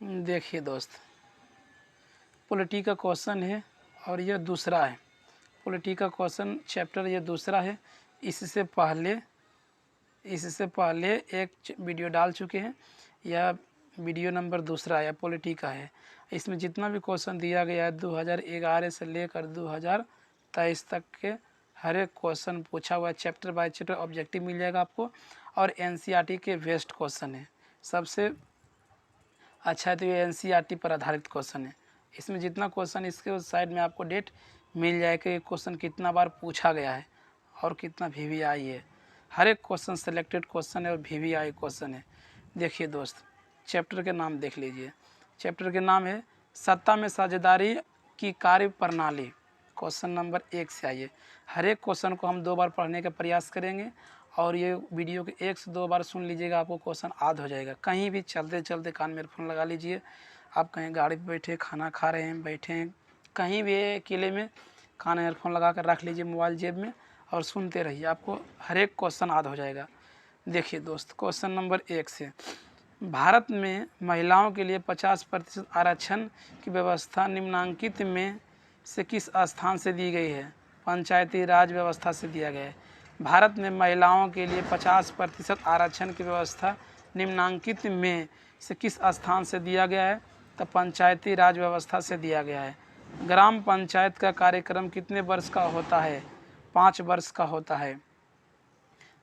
देखिए दोस्त, पॉलिटी का क्वेश्चन है और यह दूसरा है। पॉलिटी का क्वेश्चन चैप्टर ये दूसरा है। इससे पहले एक वीडियो डाल चुके हैं। यह वीडियो नंबर दूसरा है, पॉलिटी का है। इसमें जितना भी क्वेश्चन दिया गया है 2011 से लेकर 2023 तक के हर एक क्वेश्चन पूछा हुआ है। चैप्टर बाय चैप्टर ऑब्जेक्टिव मिल जाएगा आपको और एनसीईआरटी के बेस्ट क्वेश्चन है। सबसे अच्छा है तो ये एनसीईआरटी पर आधारित क्वेश्चन है। इसमें जितना क्वेश्चन इसके उस साइड में आपको डेट मिल जाएगा कि क्वेश्चन कितना बार पूछा गया है और कितना वीवीआई है। हर एक क्वेश्चन सेलेक्टेड क्वेश्चन है और वीवीआई क्वेश्चन है। देखिए दोस्त, चैप्टर के नाम देख लीजिए। चैप्टर के नाम है सत्ता में साझेदारी की कार्य प्रणाली। क्वेश्चन नंबर 1 से आइए। हर एक क्वेश्चन को हम 2 बार पढ़ने का प्रयास करेंगे और ये वीडियो के 1 से 2 बार सुन लीजिएगा, आपको क्वेश्चन याद हो जाएगा। कहीं भी चलते चलते कान में ईयरफोन लगा लीजिए। आप कहीं गाड़ी पे बैठे, खाना खा रहे हैं, बैठे हैं, कहीं भी अकेले में कान में ईयरफोन लगा कर रख लीजिए, मोबाइल जेब में, और सुनते रहिए, आपको हर एक क्वेश्चन याद हो जाएगा। देखिए दोस्त, क्वेश्चन नंबर 1 से, भारत में महिलाओं के लिए 50% आरक्षण की व्यवस्था निम्नांकित में से किस स्थान से दी गई है? पंचायती राज व्यवस्था से दिया गया है। भारत में महिलाओं के लिए 50% आरक्षण की व्यवस्था निम्नांकित में से किस स्थान से दिया गया है? तो पंचायती राज व्यवस्था से दिया गया है। ग्राम पंचायत का कार्यक्रम कितने वर्ष का होता है? 5 वर्ष का होता है।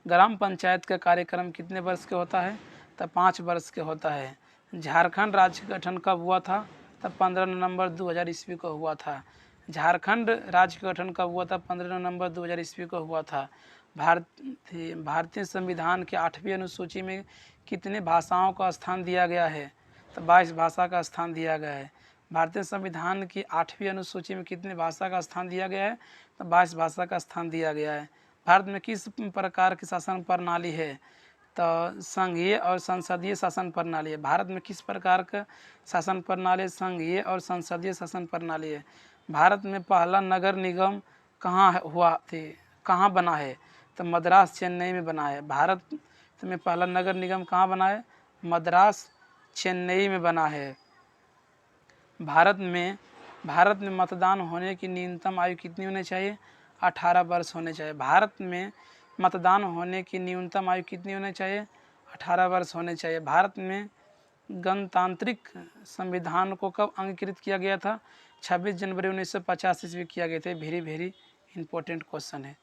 ग्राम पंचायत का कार्यक्रम कितने वर्ष के होता है? तब 5 वर्ष के होता है। झारखंड राज्य का गठन कब हुआ था? तब 15 नवंबर 2000 ईस्वी को हुआ था। झारखंड राज्य का गठन कब हुआ था? 15 नवंबर 2000 ईस्वी को हुआ था। भारतीय संविधान के 8वीं अनुसूची में कितने भाषाओं का स्थान दिया गया है? तो 22 भाषा का स्थान दिया गया है। भारतीय संविधान की 8वीं अनुसूची में कितने भाषा का स्थान दिया गया है? तो 22 भाषा का स्थान दिया गया है। भारत में किस प्रकार की शासन प्रणाली है? तो संघीय और संसदीय शासन प्रणाली है। भारत में किस प्रकार का शासन प्रणाली? संघीय और संसदीय शासन प्रणाली है। भारत में पहला नगर निगम कहाँ बना है? तो मद्रास चेन्नई में बना है। भारत में पहला नगर निगम कहाँ बना है? मद्रास चेन्नई में बना है। भारत में मतदान होने की न्यूनतम आयु कितनी होनी चाहिए? 18 वर्ष होने चाहिए। भारत में मतदान होने की न्यूनतम आयु कितनी होनी चाहिए? 18 वर्ष होने चाहिए। भारत में गणतांत्रिक संविधान को कब अंगीकृत किया गया था? 26 जनवरी 1950 ईस्वी किया गया था। वेरी इंपॉर्टेंट क्वेश्चन है।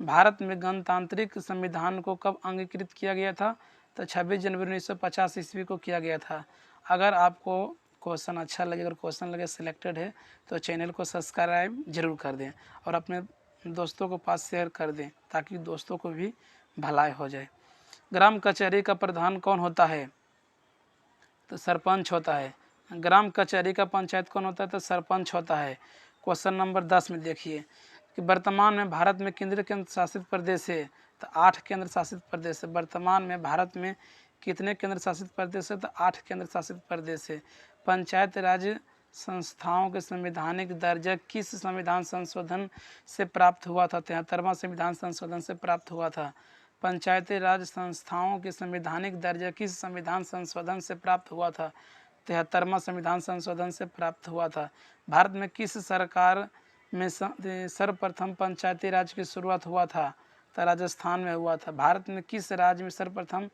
भारत में गणतांत्रिक संविधान को कब अंगीकृत किया गया था? तो 26 जनवरी 1950 ईस्वी को किया गया था। अगर आपको क्वेश्चन अच्छा लगे, अगर क्वेश्चन लगे सिलेक्टेड है, तो चैनल को सब्सक्राइब जरूर कर दें और अपने दोस्तों को पास शेयर कर दें ताकि दोस्तों को भी भलाई हो जाए। ग्राम कचहरी का प्रधान कौन होता है? तो सरपंच होता है। ग्राम कचहरी का पंचायत कौन होता है? तो सरपंच होता है। क्वेश्चन नंबर 10 में देखिए कि वर्तमान में भारत में कितने केंद्र शासित प्रदेश है? तो 8 केंद्र शासित प्रदेश है। वर्तमान में भारत में कितने केंद्र शासित प्रदेश है? तो 8 केंद्र शासित प्रदेश है। पंचायत राज संस्थाओं के संवैधानिक दर्जा किस संविधान संशोधन से प्राप्त हुआ था? 73वां संविधान संशोधन से प्राप्त हुआ था। पंचायती राज संस्थाओं के संवैधानिक दर्जा किस संविधान संशोधन से प्राप्त हुआ था? 73वां संविधान संशोधन से प्राप्त हुआ था। भारत में किस सरकार में सर्वप्रथम पंचायती राज की शुरुआत हुआ था? तो राजस्थान में हुआ था। भारत में किस राज्य में सर्वप्रथम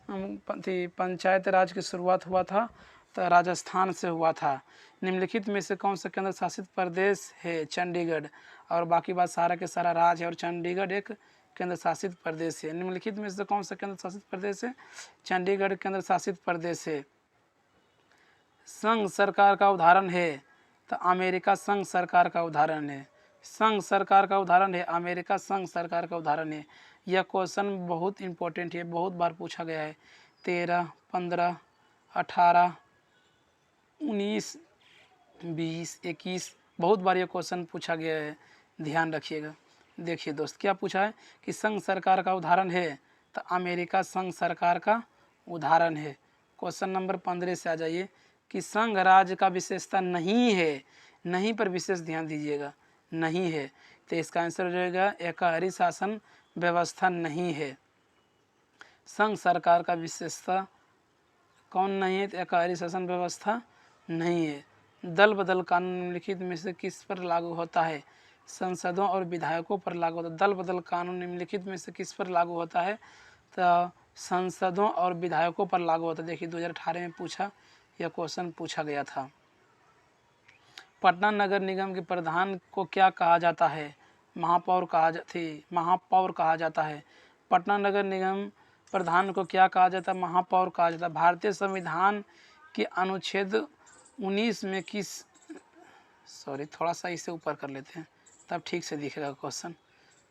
पंचायत राज की शुरुआत हुआ था? तो राजस्थान से हुआ था। निम्नलिखित में से कौन सा केंद्र शासित प्रदेश है? चंडीगढ़। और बाकी बात सारा के सारा राज्य है और चंडीगढ़ एक केंद्र शासित प्रदेश है। निम्नलिखित में से कौन सा केंद्र शासित प्रदेश है? चंडीगढ़ केंद्र शासित प्रदेश है। संघ सरकार का उदाहरण है? तो अमेरिका संघ सरकार का उदाहरण है। संघ सरकार का उदाहरण है अमेरिका संघ सरकार का उदाहरण है। यह क्वेश्चन बहुत इंपॉर्टेंट है, बहुत बार पूछा गया है। 13, 15, 18, 19, 20, 21 बहुत बार यह क्वेश्चन पूछा गया है, ध्यान रखिएगा। देखिए दोस्त, क्या पूछा है कि संघ सरकार का उदाहरण है? तो अमेरिका संघ सरकार का उदाहरण है। क्वेश्चन नंबर 15 से आ जाइए कि संघ राज्य का विशेषता नहीं है। नहीं पर विशेष ध्यान दीजिएगा, नहीं है, तो इसका आंसर हो जाएगा एकहरी शासन व्यवस्था नहीं है। संघ सरकार का विशेषता कौन नहीं है? तो एकाधिकार शासन व्यवस्था नहीं है। दल बदल कानून निम्नलिखित में से किस पर लागू होता है? संसदों और विधायकों पर लागू होता है। दल बदल कानून निम्नलिखित में से किस पर लागू होता है? तो संसदों और विधायकों पर लागू होता है। देखिए 2018 में पूछा, यह क्वेश्चन पूछा गया था। पटना नगर निगम के प्रधान को क्या कहा जाता है? महापौर कहा जाता है। पटना नगर निगम प्रधान को क्या कहा जाता है? महापौर कहा जाता है। भारतीय संविधान के अनुच्छेद 19 में किस थोड़ा सा इसे ऊपर कर लेते हैं तब ठीक से दिखेगा क्वेश्चन।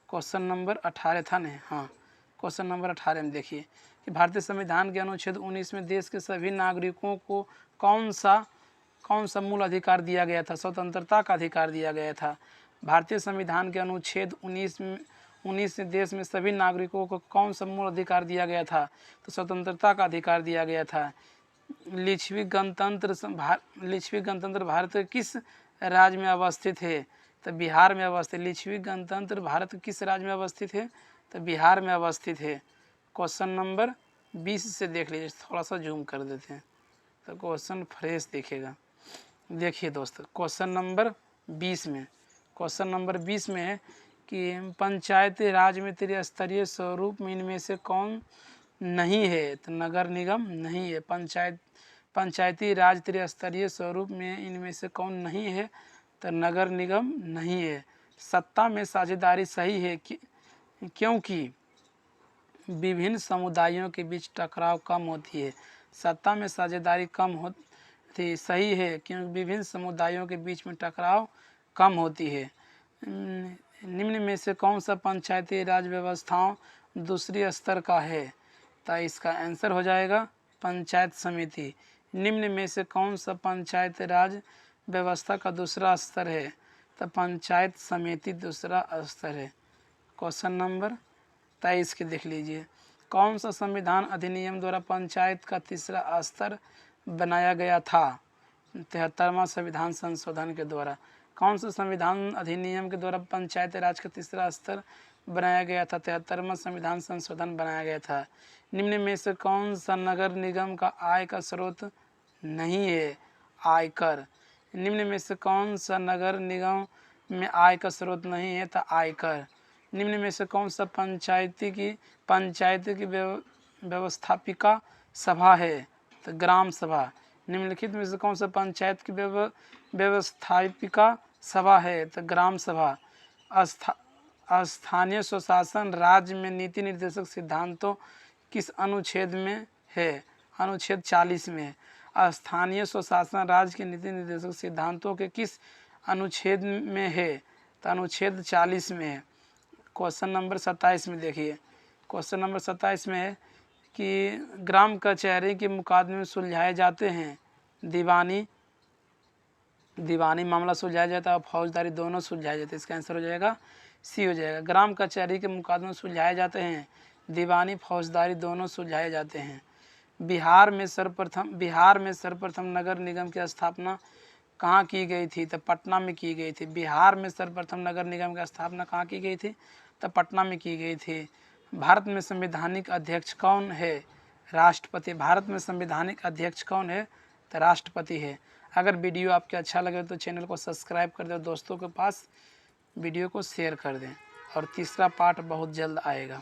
क्वेश्चन नंबर 18 था ना? हाँ, क्वेश्चन नंबर 18 में देखिए कि भारतीय संविधान के अनुच्छेद 19 में देश के सभी नागरिकों को कौन सा मूल अधिकार दिया गया था? स्वतंत्रता का अधिकार दिया गया था। भारतीय संविधान के अनुच्छेद 19 में देश में सभी नागरिकों को कौन सा मूल अधिकार दिया गया था? तो स्वतंत्रता का अधिकार दिया गया था। लिच्छवी गणतंत्र भारत के किस राज्य में अवस्थित है? तो बिहार में अवस्थित। लिच्छवी गणतंत्र भारत किस राज्य में अवस्थित है? तो बिहार में अवस्थित है। क्वेश्चन नंबर 20 से देख लीजिए, थोड़ा सा जूम कर देते हैं तो क्वेश्चन फ्रेश दिखेगा। देखिए दोस्तों, क्वेश्चन नंबर 20 में है कि पंचायती राज में त्रिस्तरीय स्वरूप में इनमें से कौन नहीं है? तो नगर निगम नहीं है। पंचायती राज त्रिस्तरीय स्वरूप में इनमें से कौन नहीं है? तो नगर निगम नहीं है। सत्ता में साझेदारी सही है क्योंकि विभिन्न समुदायों के बीच टकराव कम होती है। सत्ता में साझेदारी कम होती सही है क्योंकि विभिन्न समुदायों के बीच में टकराव कम होती है। निम्न में से कौन सा पंचायती राज व्यवस्थाओं दूसरी स्तर का है? तो इसका आंसर हो जाएगा पंचायत समिति। निम्न में से कौन सा पंचायत राज व्यवस्था का दूसरा स्तर है? तो पंचायत समिति दूसरा स्तर है। क्वेश्चन नंबर 23 के देख लीजिए। कौन सा संविधान अधिनियम द्वारा पंचायत का तीसरा स्तर बनाया गया था? 73वां संविधान संशोधन के द्वारा। कौन सा संविधान अधिनियम के द्वारा पंचायत राज का तीसरा स्तर बनाया गया था? 73वां संविधान संशोधन बनाया गया था। निम्न में से कौन सा नगर निगम का आय का स्रोत नहीं है? आयकर। निम्न में से कौन सा नगर निगम में आय का स्रोत नहीं है? तो आयकर। निम्न में से कौन सा पंचायती की व्यवस्थापिका सभा है? तो ग्राम सभा। निम्नलिखित में से कौन सा पंचायत की व्यवस्थापिका सभा है? तो ग्राम सभा। स्थानीय स्वशासन राज्य में नीति निर्देशक सिद्धांतों किस अनुच्छेद में है? अनुच्छेद 40 में। स्थानीय स्वशासन राज्य के नीति निर्देशक सिद्धांतों के किस अनुच्छेद में है? तो अनुच्छेद 40 में है। क्वेश्चन नंबर 27 में देखिए। क्वेश्चन नंबर 27 में है कि ग्राम कचहरी के मुकदमे सुलझाए जाते हैं। दीवानी मामला सुलझाया जाता है और फौजदारी दोनों सुलझाए जाते हैं। इसका आंसर हो जाएगा सी हो जाएगा। ग्राम कचहरी के मुकदमे सुलझाए जाते हैं, दीवानी फौजदारी दोनों सुलझाए जाते हैं। बिहार में सर्वप्रथम नगर निगम की स्थापना कहाँ की गई थी? तो पटना में की गई थी। बिहार में सर्वप्रथम नगर निगम की स्थापना कहाँ की गई थी? तो पटना में की गई थी। भारत में संवैधानिक अध्यक्ष कौन है? राष्ट्रपति। भारत में संवैधानिक अध्यक्ष कौन है? तो राष्ट्रपति है। अगर वीडियो आपके अच्छा लगे तो चैनल को सब्सक्राइब कर दें, दोस्तों के पास वीडियो को शेयर कर दें और तीसरा पार्ट बहुत जल्द आएगा।